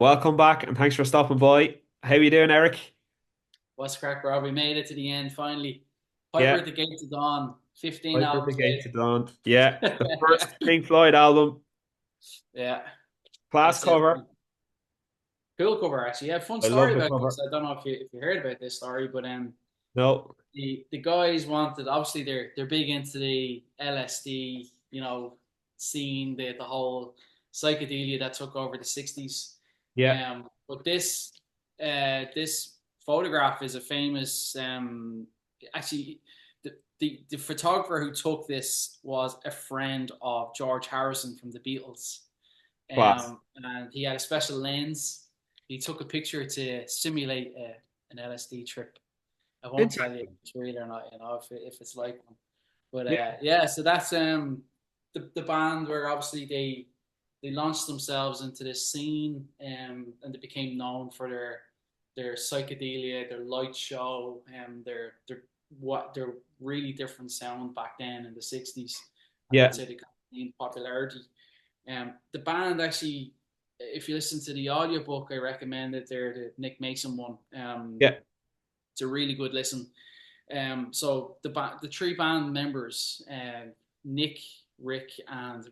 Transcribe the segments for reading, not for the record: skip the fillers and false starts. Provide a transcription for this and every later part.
Welcome back and thanks for stopping by. How you doing, Eric? What's crack, bro? We made it to the end finally. Piper Yeah, at the Gates of Dawn, 15 Piper at the albums Gates of later. Dawn. Yeah, the first Pink Floyd album, Yeah, class that's it. cover. Cool cover, actually. Yeah, fun I love story the about cover. this. I don't know if you heard about this story, but No, the guys wanted, obviously they're big into the LSD, scene, the whole psychedelia that took over the 60s. yeah, But this photograph is a famous, actually the photographer who took this was a friend of George Harrison from the Beatles. class. And he had a special lens. He took a picture to simulate an LSD trip. I won't tell you if Interesting. it's real or not, if it's like one. But Yeah, yeah, so that's the band where obviously they launched themselves into this scene, and they became known for their psychedelia, their light show, their really different sound back then in the 60s, and yeah, that's how they kind of gained popularity. The band actually, if you listen to the audiobook, I recommend it. They're the Nick Mason one. yeah. It's a really good listen. So the three band members, Nick, Rick, and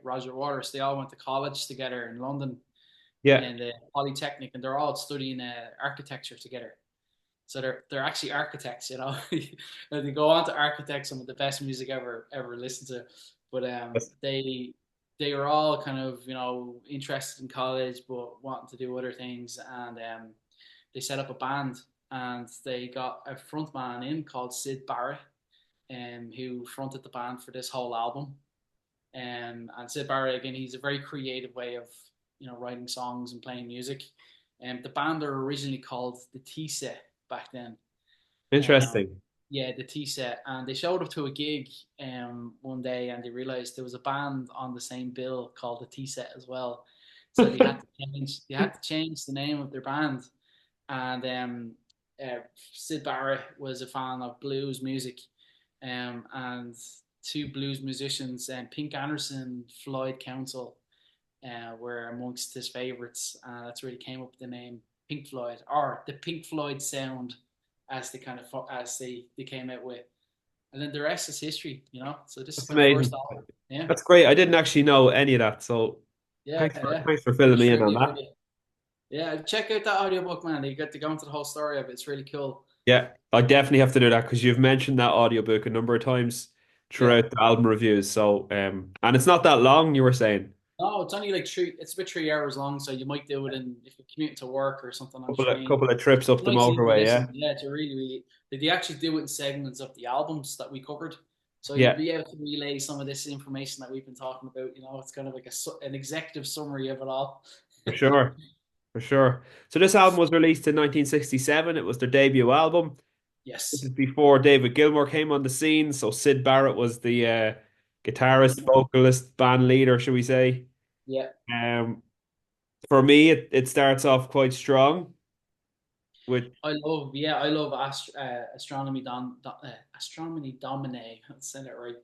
Roger Waters, they all went to college together in London Yeah. in the Polytechnic, and they're all studying architecture together. So they're actually architects, you know. They go on to architect some of the best music ever listened to. But they were all kind of interested in college, but wanting to do other things, and they set up a band, and they got a front man in called Syd Barrett, who fronted the band for this whole album. And Syd Barrett, again, he's a very creative way of writing songs and playing music. The band are originally called the T Set back then. Um, Interesting. yeah, the T Set, and they showed up to a gig one day, and they realized there was a band on the same bill called the T Set as well. So they had to change the name of their band, and Syd Barrett was a fan of blues music, and two blues musicians, Pink Anderson, Floyd Council, were amongst his favorites. That's where he came up with the name Pink Floyd, or the Pink Floyd sound, as they came out with. And then the rest is history. So this is That's their first amazing. album. Yeah, That's great. I didn't actually know any of that, so yeah, thanks for yeah. thanks for Bit filling of me in on trivia for that. you. Yeah, check out that audiobook, man. You get to go into the whole story of it. It's really cool. Yeah, I definitely have to do that because you've mentioned that audiobook a number of times Yeah. throughout the album reviews. So, and it's not that long, you were saying. No, it's only like three. It's about 3 hours long, so you might do it in if you're commuting to work or something on the train. Couple of trips up the Nice easy motorway, yeah. listen. Yeah, it's a really. They actually do it in segments of the albums that we covered, so you'll Yeah, be able to relay some of this information that we've been talking about. It's kind of like an executive summary of it all. for sure. For sure. So this album was released in 1967. It was their debut album. This is Yes. before David Gilmour came on the scene. So Syd Barrett was the guitarist, Mhm. vocalist, band leader, should we say. Yeah, Um, for me, it starts off quite strong with I love Astronomy Domine. Let's say that right.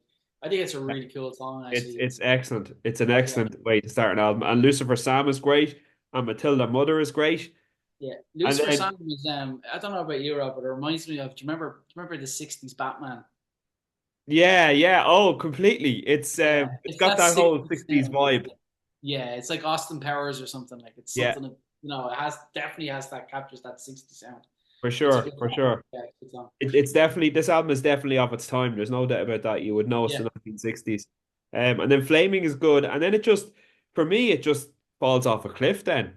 I think it's a really cool song, actually. it's excellent. It's an Yeah. excellent way to start an album. And Lucifer Sam is great, and Matilda Mother is great. Yeah, And Lucifer then Sandman is I don't know about you, Rob, but it reminds me of. Do you remember the '60s Batman? yeah, yeah. Oh, completely. Yeah, It's it's got that that whole '60s 60s sound. vibe. Yeah, it's like Austin Powers or something. Like it's Yeah, something that it has definitely has that captures that '60s sound. for It's a sure, good for song. sure. Yeah, it's a good song. It's definitely this album is definitely of its time. There's no doubt about that. You would know it's Yeah, the 1960s. And then Flaming is good, and then it just for me it just falls off a cliff. Then,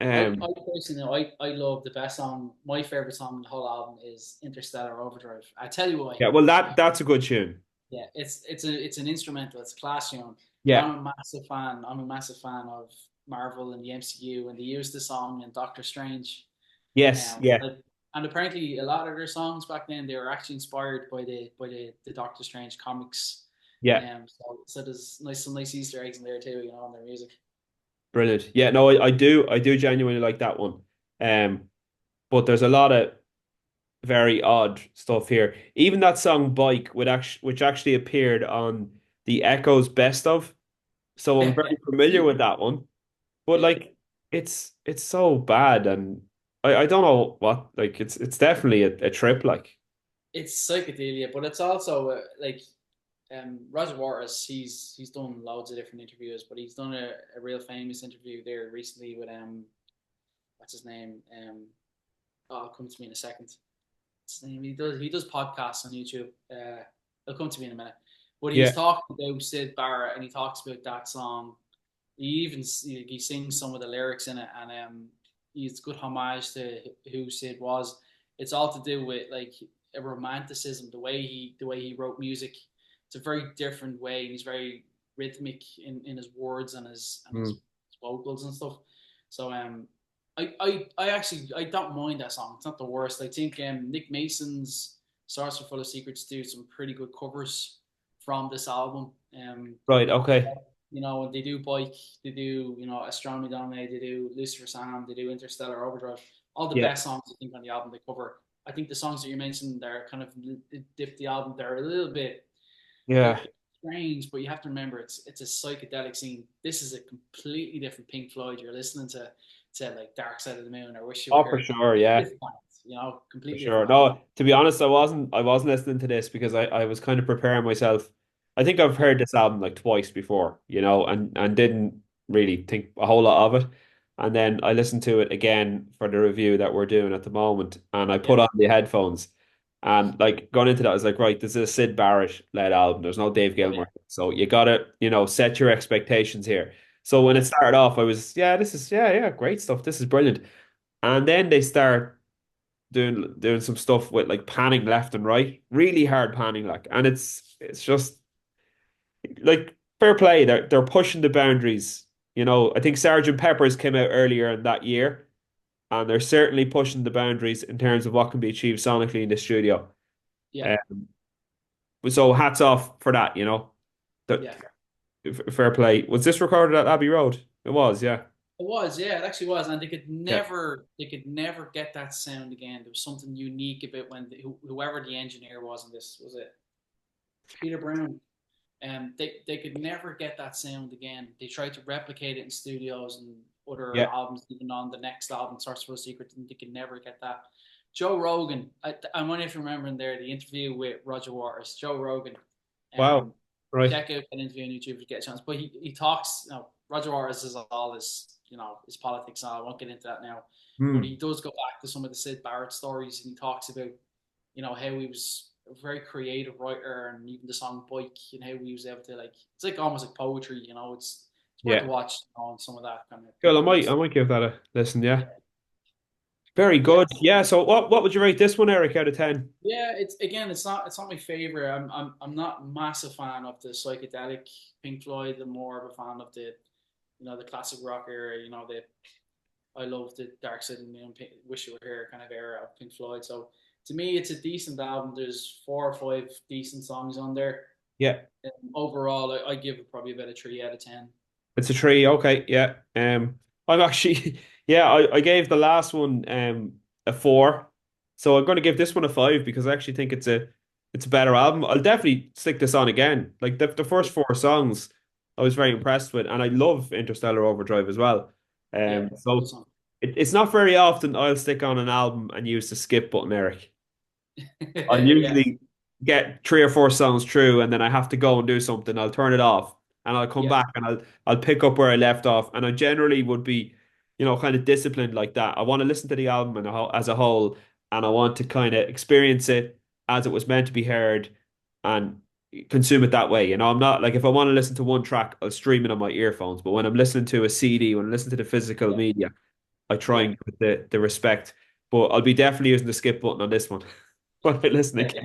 I um, personally, I love the best song. My favorite song in the whole album is Interstellar Overdrive. I tell you why. yeah, well that's a good tune. Yeah, it's an instrumental. It's a class tune, but Yeah, I'm a massive fan. I'm a massive fan of Marvel and the MCU, and they used the song in Doctor Strange. yes, yeah, And apparently, a lot of their songs back then they were actually inspired by the Doctor Strange comics. yeah, So there's some nice Easter eggs in there too, in their music. brilliant. Yeah, no, I do genuinely like that one. Um, but there's a lot of very odd stuff here. Even that song "Bike," which actually appeared on the Echoes Best of. So I'm Yeah, very familiar with that one. But yeah. like. it's so bad, and I don't know what, like it's definitely a trip, like. It's psychedelia, but it's also like Roger Waters. He's done loads of different interviews, but he's done a real famous interview there recently with what's his name? Oh, it'll come to me in a second. What's his name? He does podcasts on YouTube. It'll come to me in a minute. But he's Yeah. talking about Syd Barrett, and he talks about that song. He sings some of the lyrics in it, and it's good homage to who Syd was. It's all to do with like a romanticism, the way he wrote music. It's a very different way. He's very rhythmic in his words and his Mm. vocals and stuff. So I actually I don't mind that song. It's not the worst. I think Nick Mason's "Stars Are Full of Secrets" do some pretty good covers from this album. Right, okay. They do Bike, they do, Astronomy Domine, they do Lucifer Sam, they do Interstellar Overdrive. All the Yeah. best songs I think on the album they cover. I think the songs that you mentioned they're kind of dip the album. They're a little bit Yeah. they're strange, but you have to remember it's a psychedelic scene. This is a completely different Pink Floyd. You're listening to like Dark Side of the Moon or Wish You Were Oh, for Here. sure, Completely yeah. different bands, For completely sure. different bands. No, to be honest, I wasn't listening to this because I was kind of preparing myself. I think I've Yeah, heard this album like twice before, and didn't really think a whole lot of it. And then I listened to it again for the review that we're doing at the moment, and I yeah, put on the headphones, and like going into that, I was like, right, this is a Syd Barrett led album. There's no Dave oh yeah, Gilmour, so you gotta, set your expectations here. So when it yeah, started off, I was, yeah, this is, yeah, yeah, great stuff. This is brilliant. And then they start doing some stuff with like panning left and right, really hard panning, like, and it's just like fair play. They're pushing the boundaries. I think Sergeant Pepper's came out earlier in that year, and they're certainly pushing the boundaries in terms of what can be achieved sonically in the studio. yeah, Um, so hats off for that. The, yeah. fair play. Was this recorded at Abbey Road? It was, yeah, It was, yeah, it actually was, and yeah. they could never get that sound again. There was something unique about when whoever the engineer was in this was it Peter Brown. They could never get that sound again. They tried to replicate it in studios and other Yeah. albums, even on the next album, Source for a Secret, and they could never get that. Joe Rogan, I'm wondering if you remember in there the interview with Roger Waters. Joe Rogan, Wow. um, Right. check out that interview on YouTube if you get a chance. But he talks, Roger Waters is all his, his politics, and I won't get into that now. But Hmm. he does go back to some of the Syd Barrett stories, and he talks about, how he was a very creative writer, and even the song Bike, and how he was able to like, it's like almost like poetry, it's worth a Yeah. watch on some of that kind of Cool. I Pink Floyd might I stuff. might give that a listen. Yeah. Yeah, Very yeah, good. Yeah. So what would you rate this one, Eric, out of 10? yeah. It's not my favorite. I'm not a massive fan of the psychedelic Pink Floyd. I'm more of a fan of the classic rock era. I love the Dark Side of the Moon, Wish You Were Here kind of era of Pink Floyd. So to me, it's a decent album. There's 4 or 5 decent songs on there. Yeah. Overall, I give it probably about a 3 out of 10. It's a tree. Okay. Yeah. I'm actually yeah, I gave the last one a 4. So I'm gonna give this one a 5 because I actually think it's a better album. I'll definitely stick this on again. Like the first 4 songs I was very impressed with, and I love Interstellar Overdrive as well. Yeah, good So song. it's not very often I'll stick on an album and use the skip button, Eric. I Yeah, usually get 3 or 4 songs through, and then I have to go and do something. I'll turn it off, and I'll come yeah, back, and I'll pick up where I left off. And I generally would be, kind of disciplined like that. I want to listen to the album as a whole, and I want to kind of experience it as it was meant to be heard, and consume it that way. I'm not like, if I want to listen to one track, I'll stream it on my earphones. But when I'm listening to a CD, when I listen to the physical yeah, media, I try yeah. and give it the respect. But I'll be definitely using the skip button on this one when I listen again,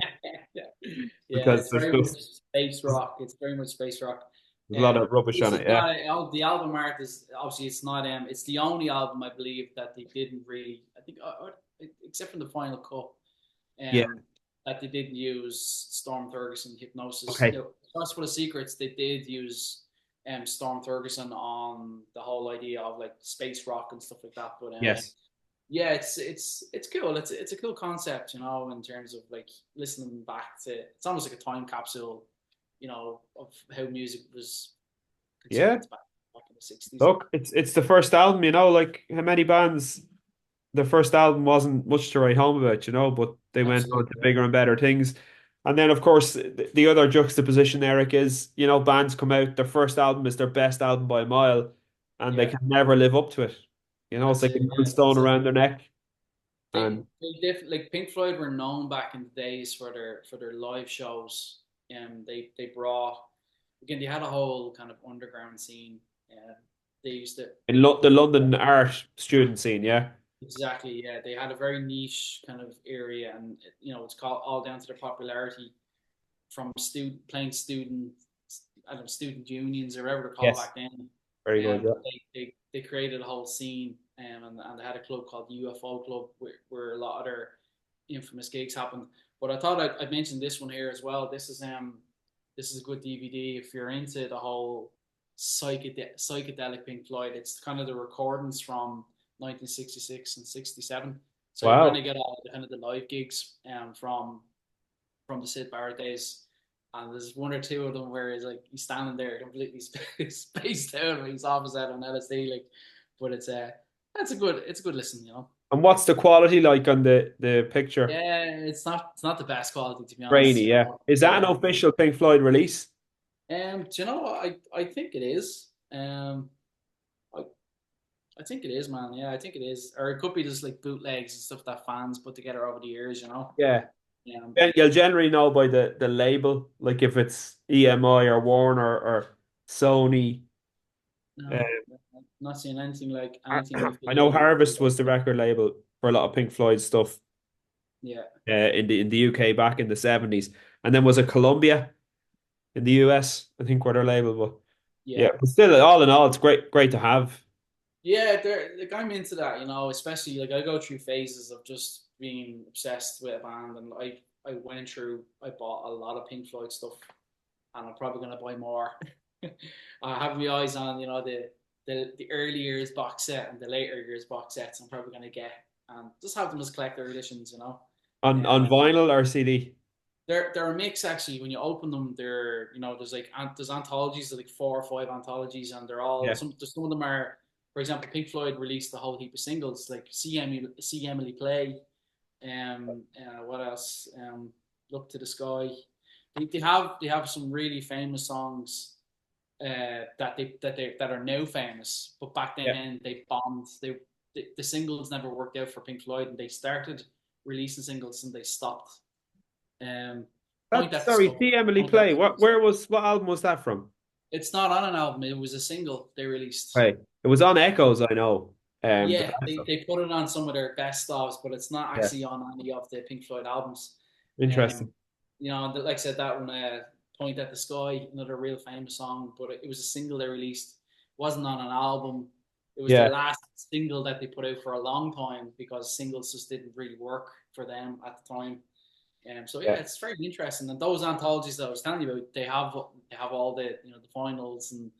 Yeah, yeah, because it's there's very much just space rock. It's very much space rock. there's a lot of rubbish This on is it. Yeah, not the album art is obviously it's not it's the only album I believe that they didn't really I think except from the final cut yeah. um that they didn't use Storm Thurgeson hypnosis. Okay. Just for the Secrets they did use Storm Thurgeson on the whole idea of like space rock and stuff like that. But Yes. yeah, it's cool. It's a cool concept, in terms of like listening back to. It's almost like a time capsule, of how music was Yeah. consumed back in 60s. Look, it's the first album, like how many bands the first album wasn't much to write home about, but they went on to Absolutely, bigger and better things. And then, of course, the other juxtaposition, Eric, is, bands come out, their first album is their best album by a mile, and they yeah, can never live up to it. It's that's like a it. Yeah, millstone that's it. around their neck. They And like Pink Floyd were known back in the days for their live shows. They brought again. They had a whole kind of underground scene. They used to in the London art student scene, yeah. exactly, yeah. They had a very niche kind of area, and it's called all down to their popularity from student, I don't know, student unions or whatever they're called Yes. back then. Very good, yeah. They created a whole scene, and they had a club called the UFO Club where a lot of their infamous gigs happened. But I thought I'd mention this one here as well. This is a good DVD if you're into the whole psychedelic Pink Floyd. It's kind of the recordings from 1966 and 67. So you kind Wow. of get all the kind of the live gigs from the Syd Barrett days. And there's one or two of them where he's standing there completely spaced out and he's off his head on LSD. But it's a good listen. And what's the quality like on the picture? Yeah, it's not the best quality to be Grainy, honest. yeah. Is that an Yeah. official Pink Floyd release? Do you know what? I think it is. I I think it is, man. Yeah, I think it is. Or it could be just like bootlegs and stuff that fans put together over the years. Yeah. Um, And you'll generally know by the label, like if it's EMI or Warner or Sony. Uh, no, not seeing anything like anything I know affiliated with Harvest it. was the record label for a lot of Pink Floyd stuff Yeah, in the UK back in the 70s. And then was it Columbia in the US, I think were their label, but yeah. yeah, but still all in all it's great to have. Yeah, like I'm into that, especially like I go through phases of just being obsessed with a band, and I bought a lot of Pink Floyd stuff, and I'm probably gonna buy more. I have my eyes on, the early years box set and the later years box sets. I'm probably gonna get and just have them as collector editions. On Um, vinyl or CD. they're a mix actually. When you open them, there's anthologies, there's like 4 or 5 anthologies, and they're all Yeah. some of them are, for example, Pink Floyd released a whole heap of singles like See Emily Play, what else? Look to the Sky. They have some really famous songs that are now famous, but back Yeah. then they bombed. The singles never worked out for Pink Floyd, and they started releasing singles and they stopped. Um, Point That's at the sorry, Sky. see Emily Point at Play. the What Sky. what album was that from? It's not on an album. It was a single they released. Right. It was on Echoes, I know. The Yeah, best they, of. they put it on some of their best ofs, but it's not Yeah. actually on any of the Pink Floyd albums. Um, Interesting. like I said, that one, "Point at the Sky," another real famous song, but it was a single they released. Wasn't on an album. It was the Yeah. last single that they put out for a long time because singles just didn't really work for them at the time. So yeah, Yeah. it's very interesting. And those anthologies that I was telling you about, they have all the finals and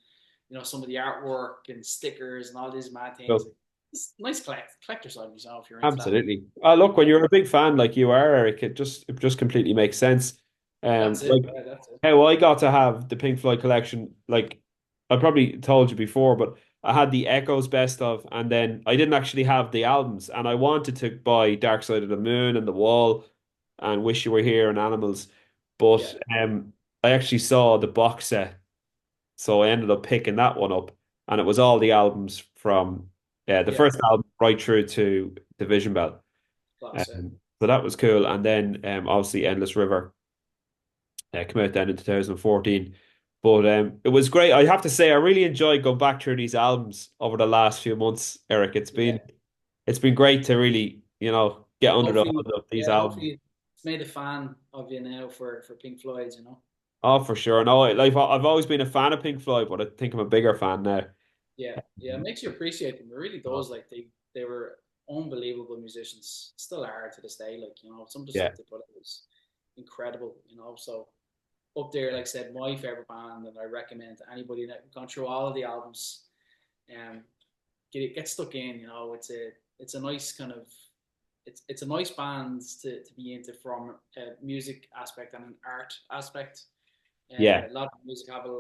some of the artwork and stickers and all these mad things. So It's nice collector's items, if you're into that. absolutely. Look, when you're a big fan like you are, Eric, it just completely makes sense. That's it. Like Yeah, that's it. how I got to have the Pink Floyd collection, like I probably told you before, but I had the Echoes best of, and then I didn't actually have the albums, and I wanted to buy Dark Side of the Moon and The Wall and Wish You Were Here and Animals, Yeah, but I actually saw the box set, so I ended up picking that one up, and it was all the albums from the yeah, first album right through to Division Bell. class. Yeah, So that was cool, and then obviously Endless River came out then in 2014. But it was great. I have to say, I really enjoyed going back through these albums over the last few months, Eric. It's yeah. been it's been great to really, get under the Hopefully, hood of these yeah. albums. Hopefully, it's made a fan of you now for Pink Floyd. Oh, for sure. No, I've always been a fan of Pink Floyd, but I think I'm a bigger fan now. Yeah, yeah. It makes you appreciate them. It really does. Like they were unbelievable musicians. Still are to this day. Some of the Yeah. stuff they put out was incredible. So up there, like I said, my favorite band, and I recommend to anybody that gone through all of the albums, um, get stuck in. It's a nice kind of it's a nice band to be into from a music aspect and an art aspect. Yeah. A lot of music have a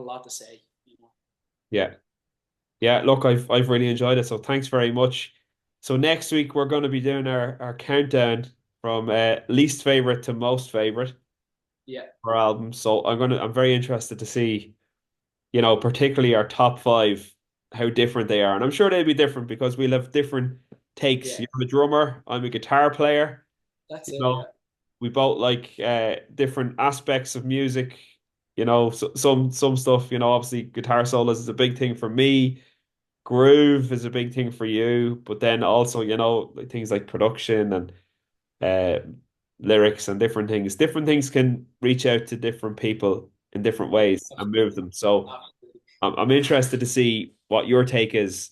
lot to say. Yeah. Yeah, look, I've really enjoyed it, so thanks very much. So next week we're going to be doing our countdown from least favorite to most favorite Yeah, for albums. So I'm very interested to see, particularly our top five, how different they are. And I'm sure they'll be different because we'll have different takes. yeah, You're a drummer, I'm a guitar player, that's you it. know, Yeah, we both like different aspects of music. So, some stuff, obviously guitar solos is a big thing for me. Groove is a big thing for you, but then also, like things like production and uh lyrics and different things. Different things can reach out to different people in different yeah, ways and move absolutely, them. So absolutely. I'm interested to see what your take is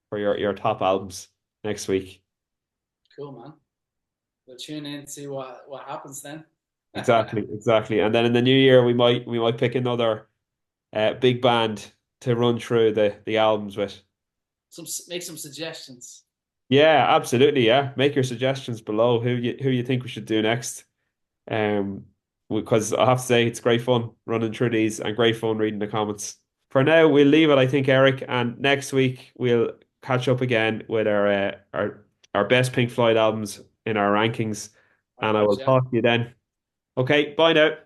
for your top albums next week. Cool, man. We'll tune in to see what happens then. Exactly, exactly. And then in the new year we might pick another big band to run through the albums with. Make some suggestions. Yeah, absolutely. Yeah. Make your suggestions below who you think we should do next. Because I have to say it's great fun running through these and great fun reading the comments. For now, we'll leave it, I think, Eric, and next week we'll catch up again with our best Pink Floyd albums in our rankings, All and I right, will Jeff. talk to you then. Okay, bye now.